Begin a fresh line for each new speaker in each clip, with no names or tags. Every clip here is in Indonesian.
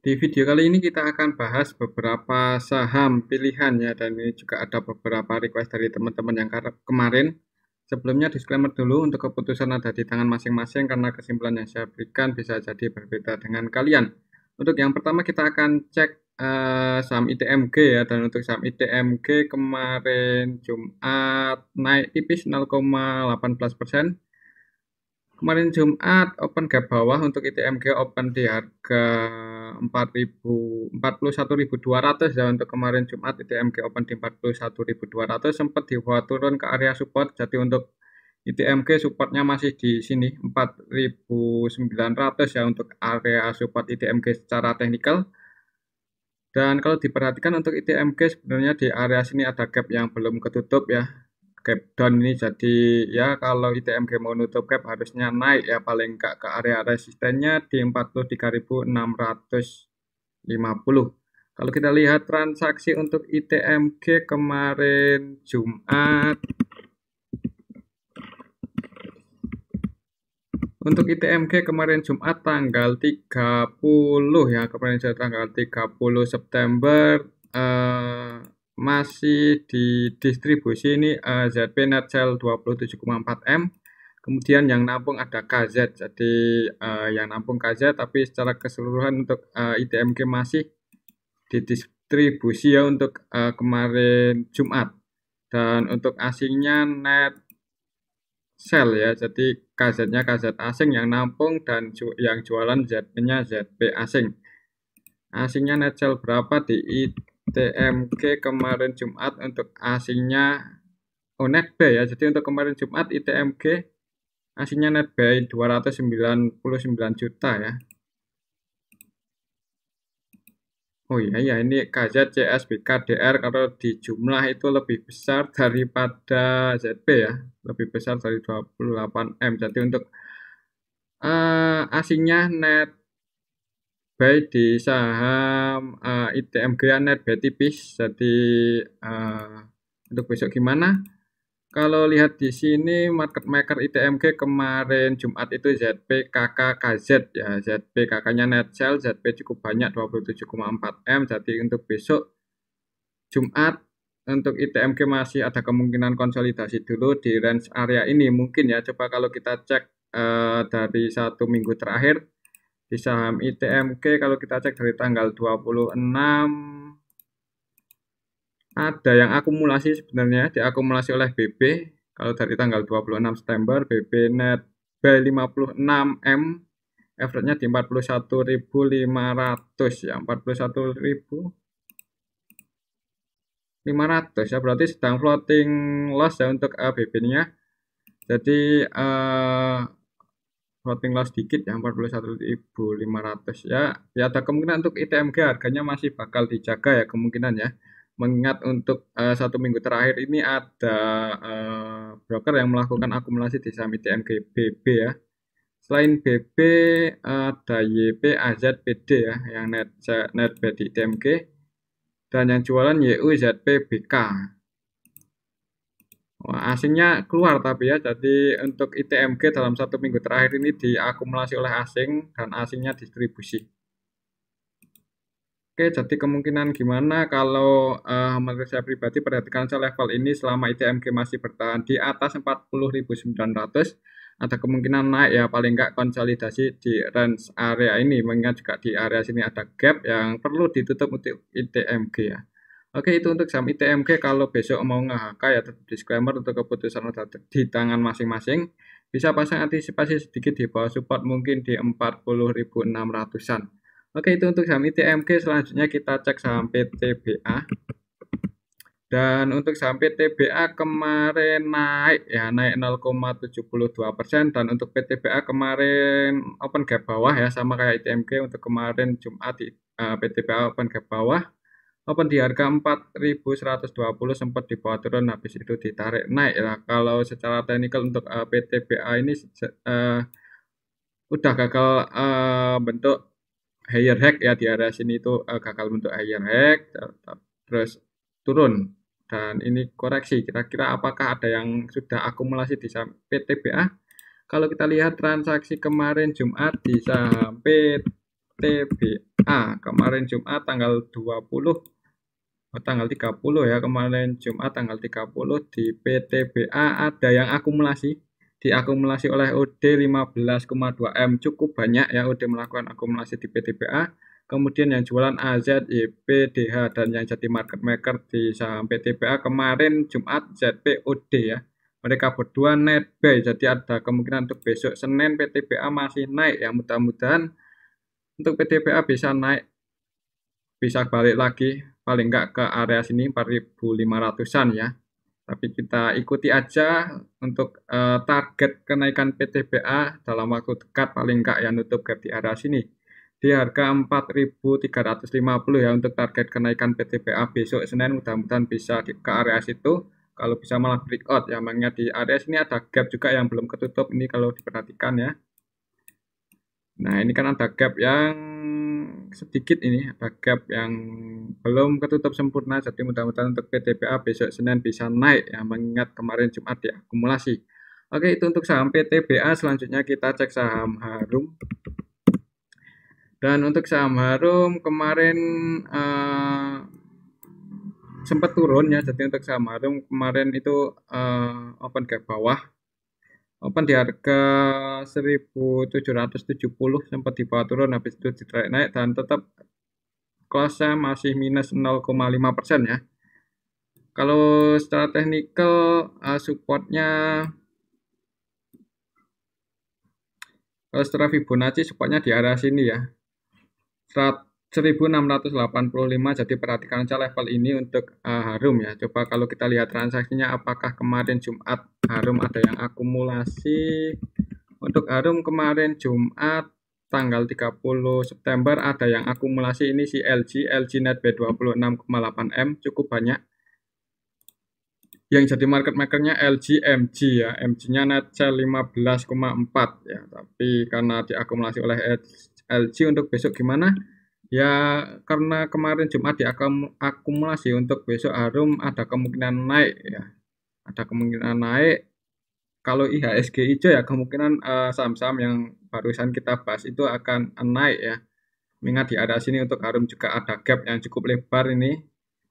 Di video kali ini kita akan bahas beberapa saham pilihan ya, dan ini juga ada beberapa request dari teman-teman yang kemarin. Sebelumnya disclaimer dulu, untuk keputusan ada di tangan masing-masing karena kesimpulan yang saya berikan bisa jadi berbeda dengan kalian. Untuk yang pertama kita akan cek saham ITMG ya, dan untuk saham ITMG kemarin Jumat naik tipis 0,18%. Kemarin Jumat open gap bawah untuk ITMG, open di harga 41.200 ya. Untuk kemarin Jumat ITMG open di 41.200, sempat dibawa turun ke area support. Jadi untuk ITMG supportnya masih di sini 4.900 ya untuk area support ITMG secara teknikal. Dan kalau diperhatikan untuk ITMG sebenarnya di area sini ada gap yang belum ketutup ya, gap down ini. Jadi ya kalau ITMG mau nutup gap harusnya naik ya, paling enggak ke area resistennya di 43.650. Kalau kita lihat transaksi untuk ITMG kemarin Jumat, untuk ITMG kemarin Jumat tanggal 30 ya, kemarin tanggal 30 September masih di distribusi ini ZP net sell 27,4 M. Kemudian yang nampung ada KZ, jadi yang nampung KZ, tapi secara keseluruhan untuk ITMG masih didistribusi ya untuk kemarin Jumat. Dan untuk asingnya net sell ya, jadi KZ-nya KZ asing yang nampung dan yang jualan ZP-nya ZP asing. Asingnya net sell berapa di ITMG kemarin Jumat untuk asingnya, net buy ya. Jadi untuk kemarin Jumat ITMG asingnya net buy 299 juta ya. Oh iya ya, ini KZ, CS, BKDR kalau di jumlah itu lebih besar daripada ZP ya, lebih besar dari 28 M. Jadi untuk asingnya net buy di saham ITMG net buy tipis. Jadi untuk besok gimana? Kalau lihat di sini market maker ITMG kemarin Jumat itu ZP, KK, KZ ya. ZP KK-nya net sell, ZP cukup banyak 27,4 M. Jadi untuk besok Jumat untuk ITMG masih ada kemungkinan konsolidasi dulu di range area ini mungkin ya. Coba kalau kita cek dari 1 minggu terakhir di saham ITMG, kalau kita cek dari tanggal 26 ada yang akumulasi sebenarnya, diakumulasi oleh BB. Kalau dari tanggal 26 September BB net buy 56 M, average-nya di 41.500 ya, 41.500 ya, berarti sedang floating loss ya untuk BB-nya. Jadi floating loss dikit ya, 41.500 ya. Ya ada kemungkinan untuk ITMG harganya masih bakal dijaga ya, kemungkinan ya. Mengingat untuk 1 minggu terakhir ini ada broker yang melakukan akumulasi di saham ITMG BB ya. Selain BB ada YP, AZ, PD ya yang net buy di ITMG, dan yang jualan YU, ZP, BK. Wah, asingnya keluar tapi ya, jadi untuk ITMG dalam 1 minggu terakhir ini diakumulasi oleh asing dan asingnya distribusi. Oke, jadi kemungkinan gimana kalau menurut saya pribadi, perhatikan saja level ini selama ITMG masih bertahan di atas 40.900, ada kemungkinan naik ya, paling enggak konsolidasi di range area ini, mengingat juga di area sini ada gap yang perlu ditutup untuk ITMG ya. Oke, itu untuk saham ITMG. Kalau besok mau nge-HK ya, tetap disclaimer untuk keputusan ada di tangan masing-masing. Bisa pasang antisipasi sedikit di bawah support mungkin di 40.600-an. Oke, itu untuk saham ITMG. Selanjutnya kita cek saham PTBA. Dan untuk saham PTBA kemarin naik ya, naik 0,72%. Dan untuk PTBA kemarin open gap bawah ya, sama kayak ITMG. Untuk kemarin Jumat PTBA open gap bawah, open di harga 4.120, sempat di bawah turun, habis itu ditarik naik ya. Kalau secara teknikal untuk PTBA ini udah gagal bentuk higher high ya, di area sini itu gagal bentuk higher high terus turun, dan ini koreksi. Kira-kira apakah ada yang sudah akumulasi di saham PTBA? Kalau kita lihat transaksi kemarin Jumat di saham PTBA PTBA kemarin Jumat tanggal 20, tanggal 30 ya, kemarin Jumat tanggal 30 di PTBA ada yang akumulasi, diakumulasi oleh OD 15,2 M, cukup banyak ya OD melakukan akumulasi di PTBA. Kemudian yang jualan AZ, YP, DH, dan yang jadi market maker di saham PTBA kemarin Jumat ZP, OD ya. Mereka berdua net buy, jadi ada kemungkinan untuk besok Senin PTBA masih naik ya. Mudah-mudahan untuk PTBA bisa naik, bisa balik lagi paling enggak ke area sini 4.500-an ya. Tapi kita ikuti aja untuk target kenaikan PTBA dalam waktu dekat paling enggak ya nutup gap di area sini di harga 4.350 ya untuk target kenaikan PTBA besok Senin, mudah-mudahan bisa ke area situ. Kalau bisa malah breakout ya, makanya di area sini ada gap juga yang belum ketutup ini kalau diperhatikan ya. Nah ini kan ada gap yang sedikit, ini ada gap yang belum ketutup sempurna, jadi mudah-mudahan untuk PTBA besok Senin bisa naik ya, mengingat kemarin Jumat diakumulasi. Oke, itu untuk saham PTBA. Selanjutnya kita cek saham Harum. Dan untuk saham Harum kemarin sempat turun ya, jadi untuk saham Harum kemarin itu open gap bawah, open di harga 1770, sempat di bawah turun, habis itu ditarik naik dan tetap close-nya masih minus 0,5% ya. Kalau secara teknikal supportnya, kalau secara Fibonacci supportnya di area sini ya, 1685, jadi perhatikan aja level ini untuk Harum ya. Coba kalau kita lihat transaksinya, apakah kemarin Jumat Harum ada yang akumulasi. Untuk Harum kemarin Jumat tanggal 30 September ada yang akumulasi, ini si LG net B 26,8 M, cukup banyak. Yang jadi market makernya LG MG ya, MG-nya net sell 15,4 ya, tapi karena diakumulasi oleh LG untuk besok gimana? Ya karena kemarin Jumat diakumulasi, untuk besok Harum ada kemungkinan naik ya, ada kemungkinan naik. Kalau IHSG hijau ya kemungkinan saham-saham yang barusan kita bahas itu akan naik ya. Mengingat di area sini untuk Harum juga ada gap yang cukup lebar ini.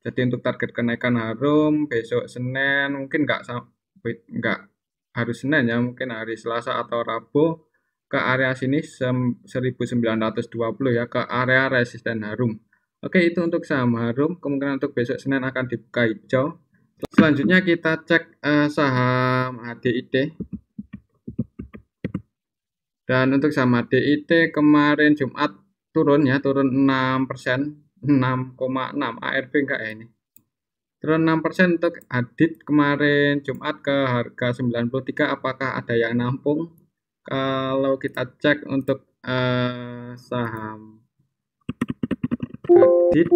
Jadi untuk target kenaikan Harum besok Senin, mungkin nggak harus Senin ya, mungkin hari Selasa atau Rabu ke area sini 1920 ya, ke area resisten Harum. Oke, itu untuk saham Harum, kemungkinan untuk besok Senin akan dibuka hijau. Selanjutnya kita cek saham HDIT. Dan untuk saham HDIT kemarin Jumat turun ya, turun 6%, 6,6. ARB enggak ya ini? Turun 6% untuk Hadid kemarin Jumat ke harga 93. Apakah ada yang nampung? Kalau kita cek untuk saham Hadid,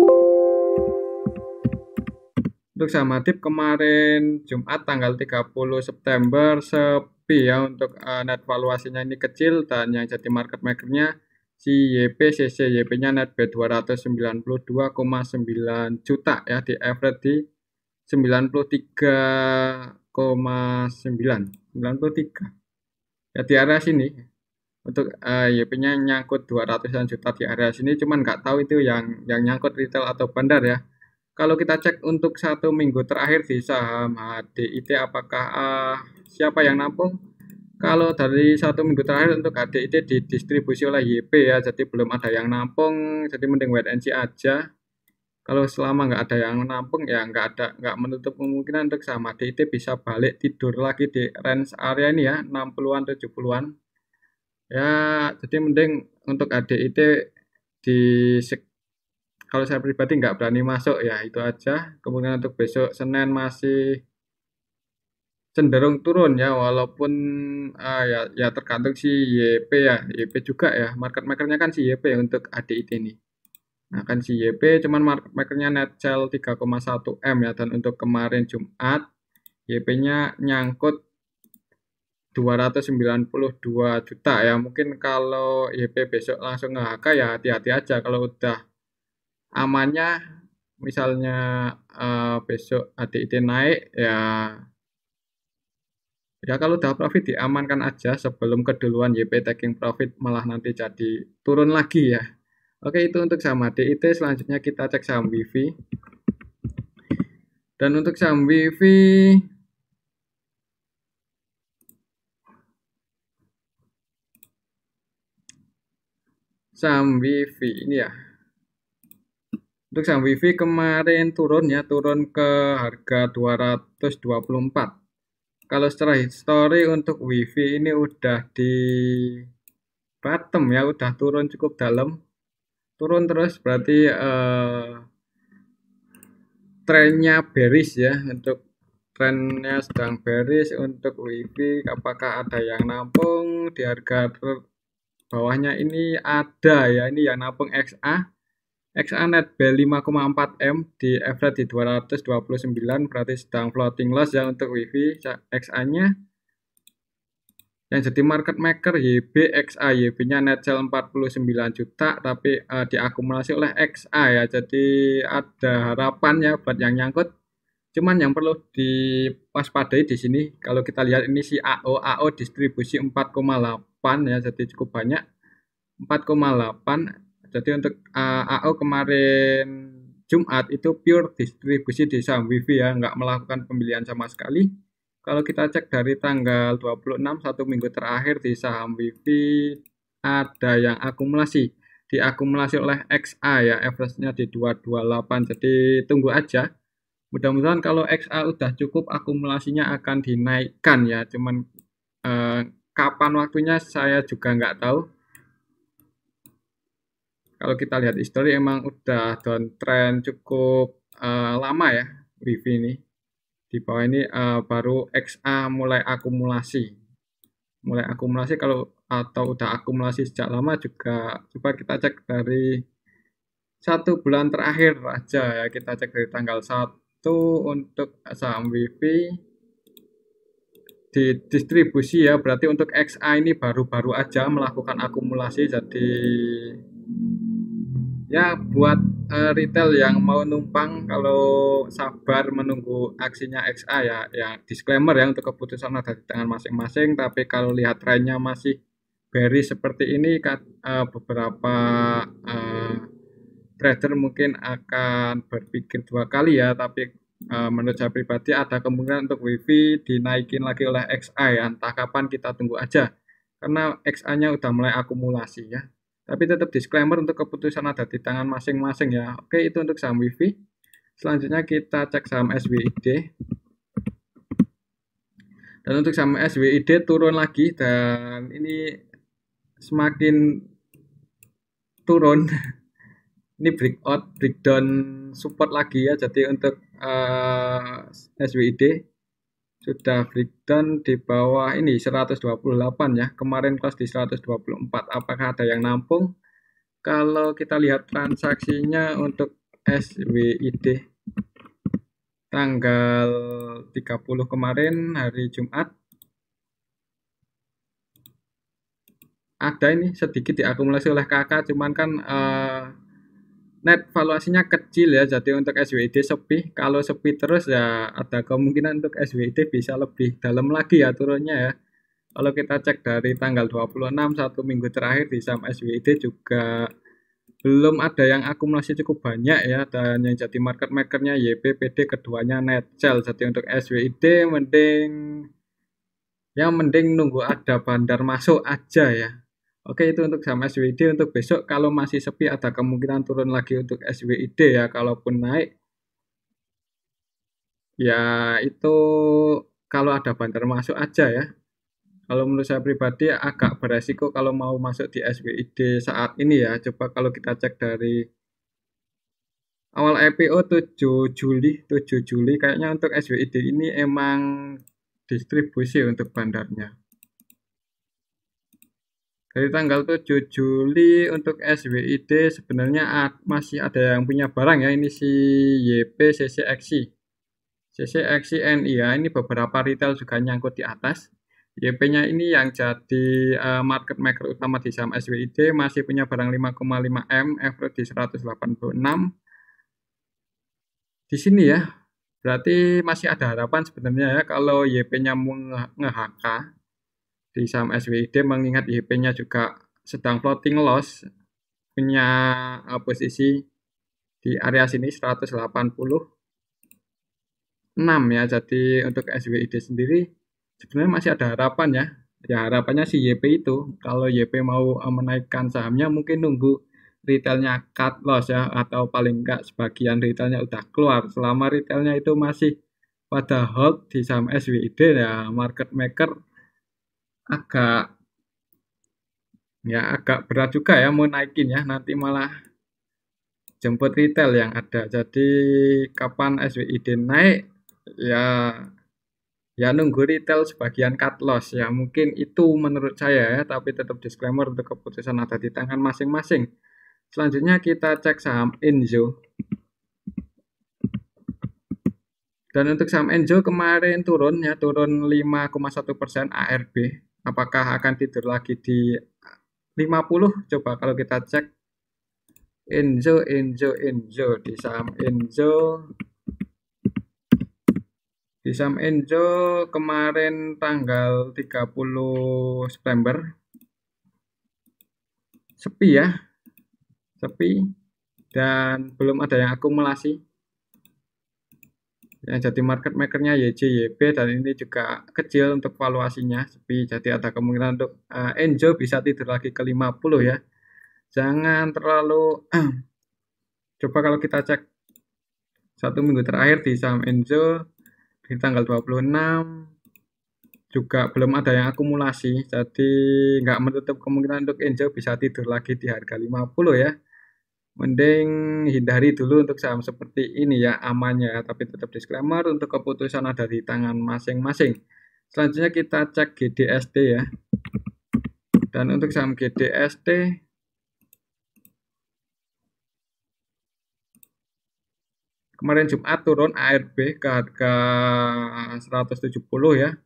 untuk saham Hadid kemarin Jumat tanggal 30 September sepi ya, untuk net valuasinya ini kecil, dan yang jadi market makernya si YPCC, YP-nya net B 292,9 juta ya, di average di 93,9 ya di area sini. Untuk YP-nya nyangkut 200-an juta di area sini, cuman nggak tahu itu yang nyangkut retail atau bandar ya. Kalau kita cek untuk 1 minggu terakhir di saham HDIT, apakah siapa yang nampung? Kalau dari 1 minggu terakhir untuk HDIT didistribusi oleh YP ya, jadi belum ada yang nampung, jadi mending wait and see aja. Kalau selama nggak ada yang nampung ya nggak menutup kemungkinan untuk saham HDIT bisa balik tidur lagi di range area ini ya, 60-an 70-an. Ya, jadi mending untuk HDIT di, kalau saya pribadi nggak berani masuk ya, itu aja. Kemudian untuk besok Senin masih cenderung turun ya, walaupun ya tergantung si YP ya, YP juga ya, market makernya kan si YP ya untuk HDIT ini. Nah kan si YP cuman market makernya net sell 3,1 M ya, dan untuk kemarin Jumat YP-nya nyangkut 292 juta ya. Mungkin kalau YP besok langsung nge-HK ya hati-hati aja. Kalau udah amannya misalnya besok HDIT naik ya kalau udah profit diamankan aja sebelum keduluan YP taking profit malah nanti jadi turun lagi ya. Oke, itu untuk saham HDIT. Selanjutnya kita cek saham WIFI. Dan untuk saham WIFI, ini ya. Untuk saham WIFI kemarin turun ya, turun ke harga 224. Kalau secara histori untuk WIFI ini udah di bottom ya, udah turun cukup dalam. Turun terus berarti trennya bearish ya, untuk trennya sedang bearish untuk WIFI. Apakah ada yang nampung di harga bawahnya ini? Ada ya, ini yang nampung XA net B 5,4 M di average di 229, berarti sedang floating loss ya untuk WIFI XA nya. Yang jadi market maker YB XA, YB nya net sell 49 juta tapi diakumulasi oleh XA ya, jadi ada harapan ya buat yang nyangkut. Cuman yang perlu diwaspadai di sini, kalau kita lihat ini si AO distribusi 4,8 ya, jadi cukup banyak 4,8. Jadi untuk AO kemarin Jumat itu pure distribusi di saham WIFI ya, nggak melakukan pembelian sama sekali. Kalau kita cek dari tanggal 26, 1 minggu terakhir di saham WIFI ada yang diakumulasi oleh XA ya, average-nya di 228. Jadi tunggu aja. Mudah-mudahan kalau XA udah cukup, akumulasinya akan dinaikkan ya. Cuman kapan waktunya saya juga nggak tahu. Kalau kita lihat histori emang udah downtrend cukup lama ya WIFI ini. Di bawah ini baru XA mulai akumulasi. Kalau atau udah akumulasi sejak lama juga. Coba kita cek dari 1 bulan terakhir aja ya. Kita cek dari tanggal 1 untuk saham WIFI di distribusi ya, berarti untuk XA ini baru-baru aja melakukan akumulasi. Jadi ya buat retail yang mau numpang, kalau sabar menunggu aksinya XA ya disclaimer ya, untuk keputusan ada di tangan masing-masing. Tapi kalau lihat trennya masih bearish seperti ini, beberapa trader mungkin akan berpikir 2 kali ya. Tapi menurut saya pribadi ada kemungkinan untuk WIFI dinaikin lagi oleh XA ya, entah kapan, kita tunggu aja karena XA nya udah mulai akumulasi ya. Tapi tetap disclaimer, untuk keputusan ada di tangan masing-masing ya. Oke, itu untuk saham WIFI. Selanjutnya kita cek saham SWID. Dan untuk saham SWID turun lagi, dan ini semakin turun. Ini breakdown support lagi ya. Jadi untuk SWID sudah breakdown di bawah ini 128 ya. Kemarin close di 124. Apakah ada yang nampung? Kalau kita lihat transaksinya untuk SWID tanggal 30 kemarin hari Jumat, ada ini sedikit diakumulasi oleh KK, cuman kan net valuasinya kecil ya. Jadi untuk SWID sepi. Kalau sepi terus ya ada kemungkinan untuk SWID bisa lebih dalam lagi ya turunnya ya. Kalau kita cek dari tanggal 26, 1 minggu terakhir di saham SWID juga belum ada yang akumulasi cukup banyak ya. Dan yang jadi market makernya YP, PD, keduanya net sell. Jadi untuk SWID mending nunggu ada bandar masuk aja ya. Oke, itu untuk saham SWID. Untuk besok kalau masih sepi ada kemungkinan turun lagi untuk SWID ya. Kalaupun naik ya itu kalau ada bandar masuk aja ya. Kalau menurut saya pribadi agak beresiko kalau mau masuk di SWID saat ini ya. Coba kalau kita cek dari awal IPO 7 Juli kayaknya untuk SWID ini emang distribusi untuk bandarnya. Dari tanggal 7 Juli untuk SWID sebenarnya masih ada yang punya barang ya. Ini si YP CCXI NI ya. Ini beberapa retail juga nyangkut di atas. YP-nya ini yang jadi market maker utama di saham SWID masih punya barang 5,5 M, average di 186. Di sini ya, berarti masih ada harapan sebenarnya ya kalau YP-nya mau nge-HK di saham SWID, mengingat YP-nya juga sedang floating loss. punya posisi di area sini 186 ya. Jadi untuk SWID sendiri sebenarnya masih ada harapan ya. Ya harapannya si YP itu, kalau YP mau menaikkan sahamnya mungkin nunggu retailnya cut loss ya, atau paling enggak sebagian retailnya udah keluar. Selama retailnya itu masih pada hold di saham SWID ya, market maker agak berat juga ya mau naikin ya, nanti malah jemput retail yang ada. Jadi kapan SWID naik ya, ya nunggu retail sebagian cut loss ya, mungkin itu menurut saya ya, tapi tetap disclaimer untuk keputusan ada di tangan masing-masing. Selanjutnya kita cek saham Enzo. Dan untuk saham Enzo kemarin turun ya, turun 5,1% ARB. Apakah akan tidur lagi di 50? Coba kalau kita cek Enzo di saham Enzo. Di saham Enzo kemarin tanggal 30 September sepi ya, sepi dan belum ada yang akumulasi. Yang jadi market makernya YJYP dan ini juga kecil untuk valuasinya, sepi. Jadi ada kemungkinan untuk Enzo bisa tidur lagi ke 50 ya. Jangan terlalu coba kalau kita cek 1 minggu terakhir di saham Enzo di tanggal 26 juga belum ada yang akumulasi, jadi nggak menutup kemungkinan untuk Enzo bisa tidur lagi di harga 50 ya. Mending hindari dulu untuk saham seperti ini ya, amannya ya, tapi tetap disclaimer untuk keputusan ada di tangan masing-masing. Selanjutnya kita cek GDST ya. Dan untuk saham GDST kemarin Jumat turun ARB ke harga 170 ya.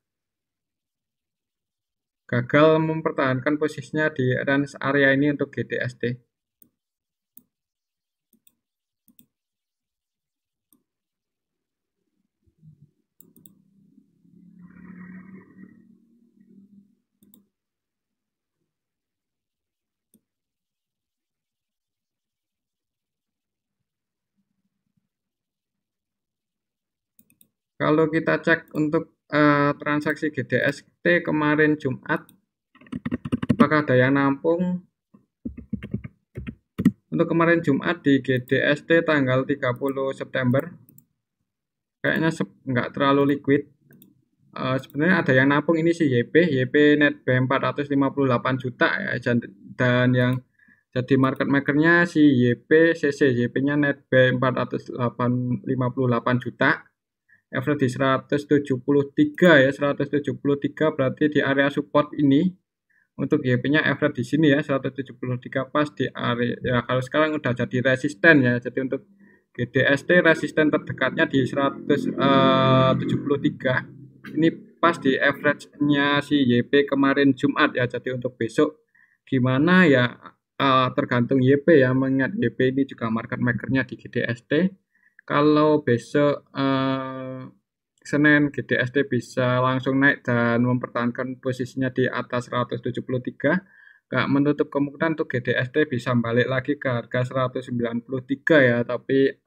Gagal mempertahankan posisinya di range area ini untuk GDST. Kalau kita cek untuk transaksi GDST kemarin Jumat, apakah ada yang nampung? Untuk kemarin Jumat di GDST tanggal 30 September, kayaknya nggak terlalu liquid. Sebenarnya ada yang nampung ini si YP net B 458 juta ya, dan yang jadi market makernya si YP-nya net B 458 juta. Average di 173 ya, 173 berarti di area support ini. Untuk YP-nya average di sini ya, 173 pas di area ya, kalau sekarang udah jadi resisten ya. Jadi untuk GDST resisten terdekatnya di 173. Ini pas di average-nya si YP kemarin Jumat ya. Jadi untuk besok gimana ya, tergantung YP ya, mengingat YP ini juga market makernya di GDST. Kalau besok Senin GDST bisa langsung naik dan mempertahankan posisinya di atas 173, nggak menutup kemungkinan untuk GDST bisa balik lagi ke harga 193 ya, tapi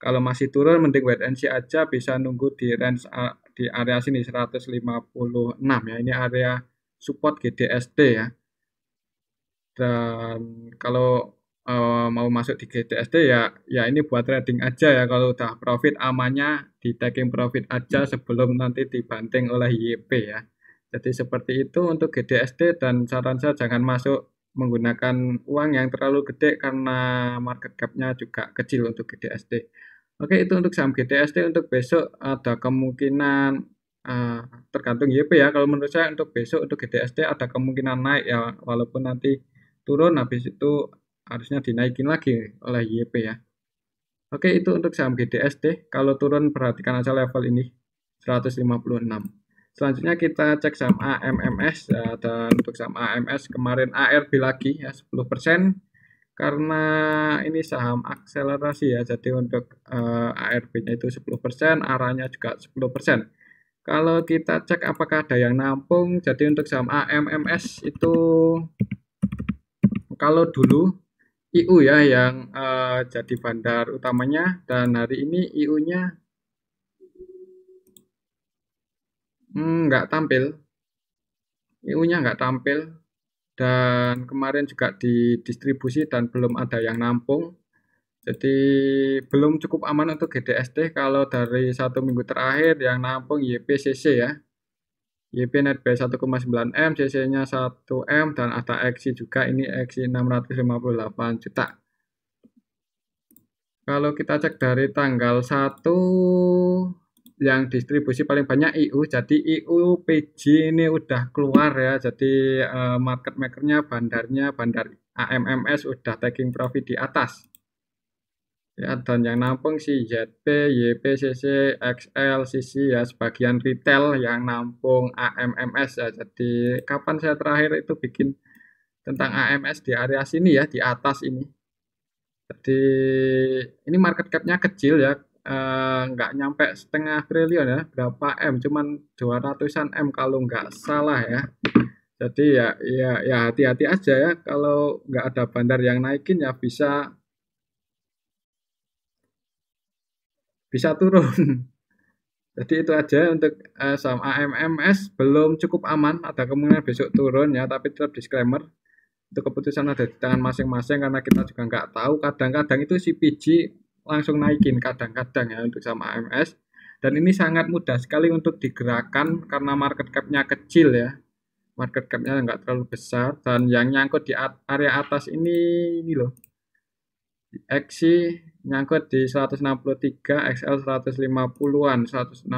kalau masih turun mending wait and see aja, bisa nunggu di range di area sini 156 ya, ini area support GDST ya. Dan kalau mau masuk di GDST ya ini buat trading aja ya, kalau udah profit amannya di taking profit aja sebelum nanti dibanting oleh YP ya. Jadi seperti itu untuk GDST, dan saran saya jangan masuk menggunakan uang yang terlalu gede karena market cap-nya juga kecil untuk GDST. Oke, itu untuk saham GDST. Untuk besok ada kemungkinan tergantung YP ya. Kalau menurut saya untuk besok untuk GDST ada kemungkinan naik ya, walaupun nanti turun habis itu harusnya dinaikin lagi oleh YP ya. Oke, itu untuk saham GDST. Kalau turun perhatikan aja level ini 156. Selanjutnya kita cek saham AMMS ya, dan untuk saham AMS kemarin ARB lagi ya 10%, karena ini saham akselerasi ya. Jadi untuk ARB-nya itu 10%, arahnya juga 10%. Kalau kita cek apakah ada yang nampung, jadi untuk saham AMMS itu kalau dulu IU ya yang jadi bandar utamanya, dan hari ini IU-nya nggak tampil, IU-nya nggak tampil, dan kemarin juga didistribusi dan belum ada yang nampung. Jadi belum cukup aman untuk GDST. Kalau dari 1 minggu terakhir yang nampung YPCC ya. YP netbuy 1,9 M, CC-nya 1 M, dan ada XI juga, ini XI 658 juta. Kalau kita cek dari tanggal 1 yang distribusi paling banyak IU, jadi IU PJ ini udah keluar ya. Jadi market makernya, bandar AMMS udah taking profit di atas. Ya, dan yang nampung si ZP, YP, CC, XL, CC ya, sebagian retail yang nampung AMMS ya. Jadi kapan saya terakhir itu bikin tentang AMS di area sini ya, di atas ini. Jadi ini market cap-nya kecil ya, nggak nyampe setengah triliun ya, berapa M, cuman 200-an M kalau nggak salah ya. Jadi ya hati-hati aja ya, kalau nggak ada bandar yang naikin ya bisa turun. Jadi itu aja untuk saham AMMS, belum cukup aman, ada kemungkinan besok turun ya, tapi tetap disclaimer. Itu keputusan ada di tangan masing-masing karena kita juga nggak tahu. Kadang-kadang itu si PG langsung naikin, kadang-kadang ya untuk sama AMS. Dan ini sangat mudah sekali untuk digerakkan karena market cap-nya kecil ya. Market cap-nya nggak terlalu besar, dan yang nyangkut di area atas ini loh. XI nyangkut di 163, XL 150-an, 160.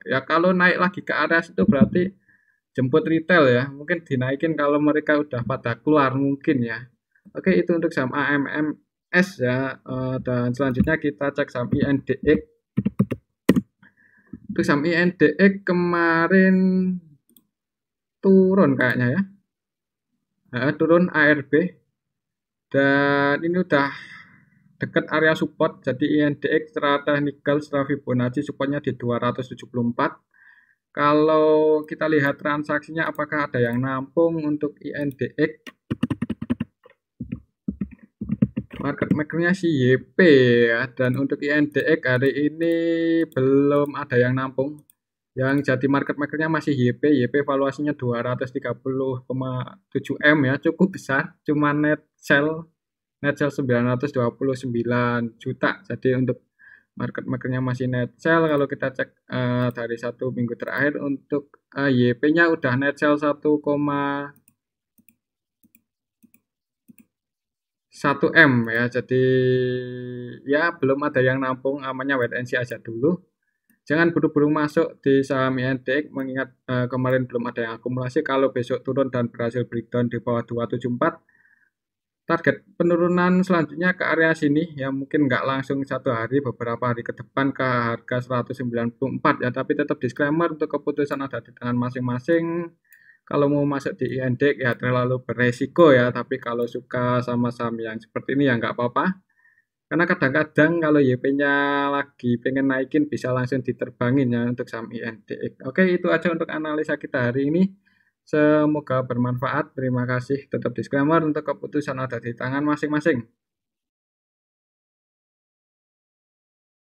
Ya kalau naik lagi ke area itu berarti jemput retail ya, mungkin dinaikin kalau mereka udah pada keluar mungkin ya. Oke, itu untuk saham AMMS ya. Dan selanjutnya kita cek saham INDX. Untuk saham INDX kemarin turun kayaknya ya, turun ARB, dan ini udah dekat area support. Jadi INDX secara teknikal, secara Fibonacci supportnya di 274. Kalau kita lihat transaksinya apakah ada yang nampung untuk INDX, market makernya si YP ya, dan untuk INDX hari ini belum ada yang nampung. Yang jadi market makernya masih YP valuasinya 230,7 M ya, cukup besar, cuma net sell 929 juta. Jadi untuk market makernya masih net sell. Kalau kita cek dari 1 minggu terakhir, untuk YP-nya udah net sell 1,1 M ya. Jadi ya belum ada yang nampung, amannya wait and see aja dulu. Jangan buru-buru masuk di saham INDX, mengingat kemarin belum ada yang akumulasi. Kalau besok turun dan berhasil breakdown di bawah 274, target penurunan selanjutnya ke area sini ya, mungkin nggak langsung 1 hari, beberapa hari ke depan ke harga 194 ya, tapi tetap disclaimer untuk keputusan ada di tangan masing-masing. Kalau mau masuk di INDX ya terlalu beresiko ya, tapi kalau suka sama saham yang seperti ini ya nggak apa-apa. Karena kadang-kadang kalau YP-nya lagi pengen naikin bisa langsung diterbangin ya untuk saham INDX. Oke, itu aja untuk analisa kita hari ini. Semoga bermanfaat. Terima kasih. Tetap disclaimer untuk keputusan ada di tangan masing-masing.